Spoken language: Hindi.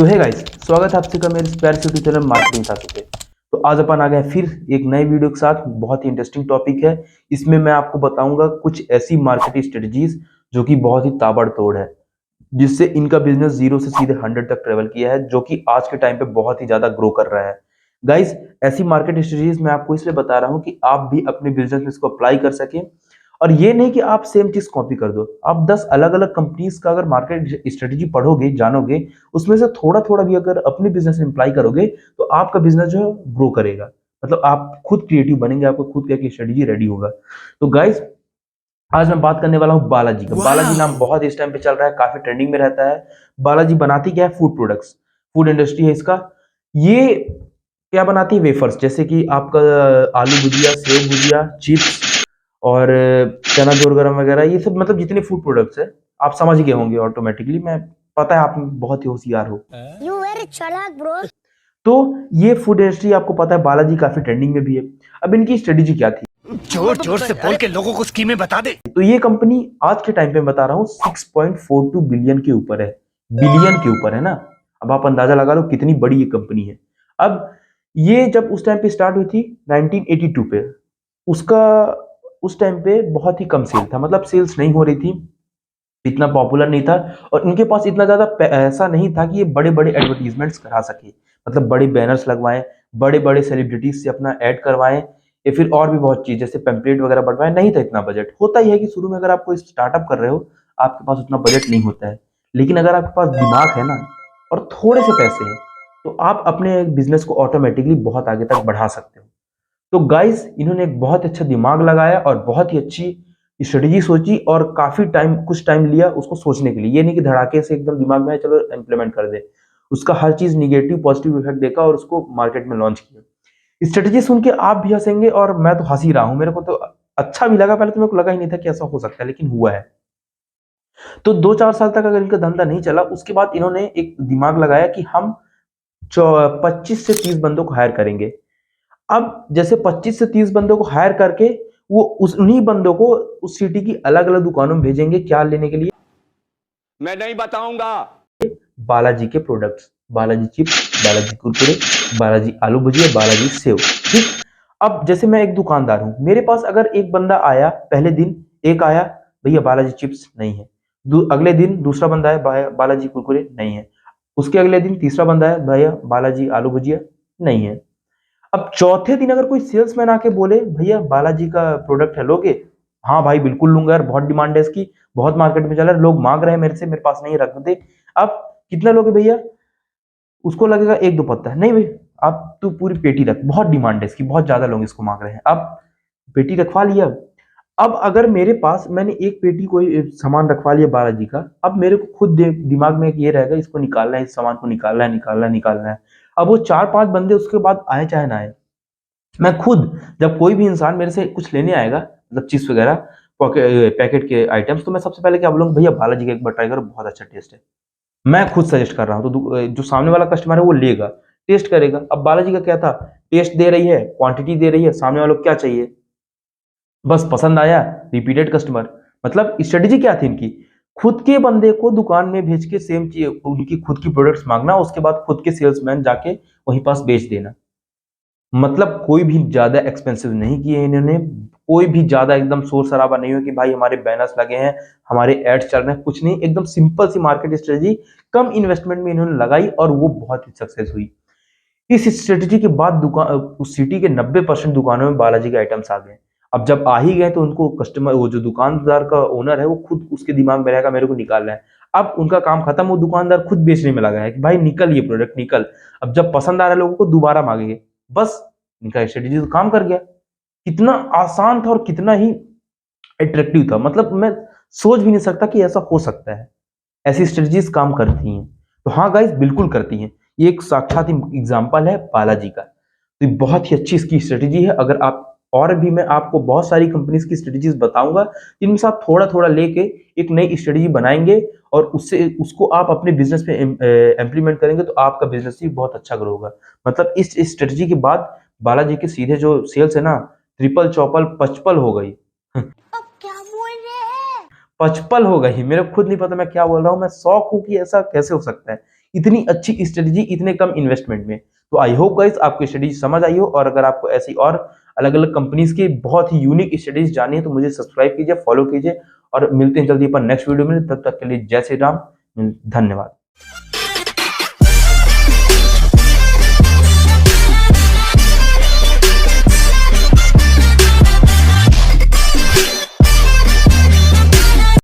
तो है गाइस, स्वागत है आप सबका मेरे प्यारे से यूट्यूब चैनल मार्केटिंग साथी पे। तो आज अपन आ गए फिर एक नए वीडियो के साथ। बहुत ही इंटरेस्टिंग टॉपिक है। इसमें मैं आपको बताऊंगा कुछ ऐसी मार्केटिंग स्ट्रेटजीज जो कि बहुत ही ताबड़तोड़ है, जिससे इनका बिजनेस 0 से सीधे 100 तक ट्रेवल किया है, जो कि आज के टाइम पे बहुत ही ज्यादा ग्रो कर रहा है। गाइस, ऐसी मार्केट स्ट्रेटजीज मैं आपको इसलिए बता रहा हूँ कि आप भी अपने बिजनेस में इसको अप्लाई कर सकें। और ये नहीं कि आप सेम चीज कॉपी कर दो। आप 10 अलग अलग कंपनीज का अगर मार्केट स्ट्रेटजी पढ़ोगे, जानोगे, उसमें से थोड़ा थोड़ा भी अगर अपने बिजनेस में अप्लाई करोगे तो आपका बिजनेस जो है ग्रो करेगा। मतलब आप खुद क्रिएटिव बनेंगे, आपको खुद का एक स्ट्रेटजी रेडी होगा। तो गाइस, आज मैं बात करने वाला हूँ बालाजी का। बालाजी नाम बहुत इस टाइम पे चल रहा है, काफी ट्रेंडिंग में रहता है। बालाजी बनाती क्या है? फूड प्रोडक्ट्स, फूड इंडस्ट्री है इसका। ये क्या बनाती है? वेफर्स, जैसे कि आपका आलू भुजिया, सेव भुजिया, चिप्स और चना जोर गरम वगैरह, ये सब मतलब जितने फूड प्रोडक्ट्स है आप समझ गए होंगे ऑटोमेटिकली। मैं पता है आप बहुत ही होशियार हो। You very चालाक ब्रो। तो ये फूड इंडस्ट्री आपको पता है बालाजी काफी ट्रेंडिंग में भी है। अब इनकी स्ट्रेटेजी क्या थी? जोर जोर से बोल के लोगों को स्कीमें बता दे। तो ये कंपनी आज के टाइम पे बता रहा हूँ 6.42 बिलियन के ऊपर है। बिलियन के ऊपर है ना। अब आप अंदाजा लगा लो कितनी बड़ी ये कंपनी है। अब ये जब उस टाइम पे स्टार्ट हुई थी 1982 पे, उसका उस टाइम पे बहुत ही कम सेल था, मतलब सेल्स नहीं हो रही थी, इतना पॉपुलर नहीं था। और इनके पास इतना ज्यादा पैसा नहीं था कि ये बड़े बड़े एडवर्टीजमेंट्स करा सके, मतलब बड़े बैनर्स लगवाएं, बड़े बड़े सेलिब्रिटीज से अपना ऐड करवाएं, या फिर और भी बहुत चीज जैसे पेम्पलेट वगैरह बढ़वाएं। नहीं था इतना बजट। होता ही है कि शुरू में अगर आप कोई स्टार्टअप कर रहे हो, आपके पास उतना बजट नहीं होता है। लेकिन अगर आपके पास दिमाग है ना, और थोड़े से पैसे हैं, तो आप अपने बिजनेस को ऑटोमेटिकली बहुत आगे तक बढ़ा सकते हो। तो गाइस, इन्होंने एक बहुत अच्छा दिमाग लगाया और बहुत ही अच्छी स्ट्रेटेजी सोची, और काफी टाइम, कुछ टाइम लिया उसको सोचने के लिए। ये नहीं कि धड़ाके से एकदम दिमाग में चलो इंप्लीमेंट कर दे। उसका हर चीज निगेटिव पॉजिटिव इफेक्ट देखा और उसको मार्केट में लॉन्च किया। स्ट्रेटेजी सुन के आप भी हंसेंगे और मैं तो हंस ही रहा हूं। मेरे को तो अच्छा भी लगा, पहले तो मेरे को लगा ही नहीं था कि ऐसा हो सकता है, लेकिन हुआ है। तो 2-4 साल तक अगर इनका धंधा नहीं चला, उसके बाद इन्होंने एक दिमाग लगाया कि हम 25 से 30 बंदों को हायर करेंगे। अब जैसे 25 से 30 बंदों को हायर करके वो उस उन्हीं बंदों को उस सिटी की अलग अलग दुकानों में भेजेंगे, क्या लेने के लिए? मैं नहीं बताऊंगा। बालाजी के प्रोडक्ट्स, बालाजी चिप्स, बालाजी कुरकुरे, बालाजी आलू भुजिया, बालाजी सेव। ठीक। अब जैसे मैं एक दुकानदार हूं, मेरे पास अगर एक बंदा आया, पहले दिन एक आया, भैया बालाजी चिप्स नहीं है। अगले दिन दूसरा बंदा है, बालाजी कुरकुरे नहीं है। उसके अगले दिन तीसरा बंदा है, भैया बालाजी आलू भुजिया नहीं है। अब चौथे दिन अगर कोई सेल्समैन आके बोले, भैया बालाजी का प्रोडक्ट है, लोगे? हाँ भाई बिल्कुल लूंगा यार, बहुत डिमांड है इसकी, बहुत मार्केट में चल रहा है, लोग मांग रहे हैं मेरे से, मेरे पास नहीं, रख दे। अब कितना लोगे भैया? उसको लगेगा एक दो पत्ता, नहीं भाई, आप तू पूरी पेटी रख, बहुत डिमांड है इसकी, बहुत ज्यादा लोग इसको मांग रहे हैं। अब पेटी रखवा लिया। अब अगर मेरे पास, मैंने एक पेटी कोई सामान रखवा लिया बालाजी का, अब मेरे को खुद दिमाग में एक ये रहेगा, इसको निकालना है, इस सामान को निकालना है, निकालना है, निकालना है। अब वो 4-5 बंदे उसके बाद आए चाहे ना आए, मैं खुद, जब कोई भी इंसान मेरे से कुछ लेने आएगा, मतलब चिप्स वगैरह, पैकेट के आइटम्स, तो मैं सबसे पहले क्या बोलूंगा, भैया बालाजी का एक बार ट्राई करो, बहुत अच्छा टेस्ट है। मैं खुद सजेस्ट कर रहा हूँ, तो जो सामने वाला कस्टमर है वो लेगा, टेस्ट करेगा। अब बालाजी का क्या था? टेस्ट दे रही है, क्वांटिटी दे रही है, सामने वालों को क्या चाहिए? बस पसंद आया, रिपीटेड कस्टमर। मतलब स्ट्रेटेजी क्या थी इनकी? खुद के बंदे को दुकान में भेज के सेम चीज, उनकी खुद की प्रोडक्ट्स मांगना, उसके बाद खुद के सेल्समैन जाके वहीं पास बेच देना। मतलब कोई भी ज्यादा एक्सपेंसिव नहीं किए इन्होंने, कोई भी ज्यादा एकदम शोर शराबा नहीं हो कि भाई हमारे बैनर्स लगे हैं, हमारे एड्स चल रहे हैं, कुछ नहीं। एकदम सिंपल सी मार्केट स्ट्रेटजी कम इन्वेस्टमेंट में इन्होंने लगाई और वो बहुत ही सक्सेस हुई। इस स्ट्रेटजी के बाद दुकान, उस सिटी के 90% दुकानों में बालाजी के आइटम्स आ गए। अब जब आ ही गए तो उनको कस्टमर, वो जो दुकानदार का ओनर है, वो खुद उसके दिमाग में रहेगा मेरे को निकालना है। अब उनका काम खत्म, वो दुकानदार खुद बेचने में लगा है कि भाई निकल ये प्रोडक्ट निकल। अब जब पसंद आ रहा है लोगों को, दोबारा मांगेंगे। बस इनका स्ट्रेटेजी तो काम कर गया। कितना आसान था और कितना ही अट्रैक्टिव था, मतलब मैं सोच भी नहीं सकता कि ऐसा हो सकता है। ऐसी स्ट्रेटजीज काम करती हैं। तो हाँ गाइस, बिल्कुल करती हैं। ये एक साक्षात एग्जांपल है बालाजी का। तो ये बहुत ही अच्छी इसकी स्ट्रेटेजी है। अगर आप, और भी मैं आपको बहुत सारी कंपनीज की स्ट्रेटेजीज बताऊंगा, जिनमें से आप थोड़ा थोड़ा लेके एक नई स्ट्रेटेजी बनाएंगे और उससे उसको आप अपने बिजनेस पे इम्प्लीमेंट करेंगे, तो आपका बिजनेस भी बहुत अच्छा ग्रो होगा। मतलब इस स्ट्रेटेजी के बाद बालाजी के सीधे जो सेल्स है ना, ट्रिपल चौपल पचपल हो गई। अब क्या बोल रहे हैं? पचपल हो गई। मेरे को खुद नहीं पता मैं क्या बोल रहा हूँ। मैं शौक हूँ कि ऐसा कैसे हो सकता है। इतनी अच्छी स्ट्रेटेजी इतने कम इन्वेस्टमेंट में। तो आई होप गाइस आपको स्ट्रेटेजी समझ आई हो, और अगर आपको ऐसी और अलग अलग कंपनीज के बहुत ही यूनिक स्ट्रेटेजी जाननी है तो मुझे सब्सक्राइब कीजिए, फॉलो कीजिए, और मिलते हैं जल्दी अपन नेक्स्ट वीडियो में। तब तक के लिए जय श्री राम, धन्यवाद।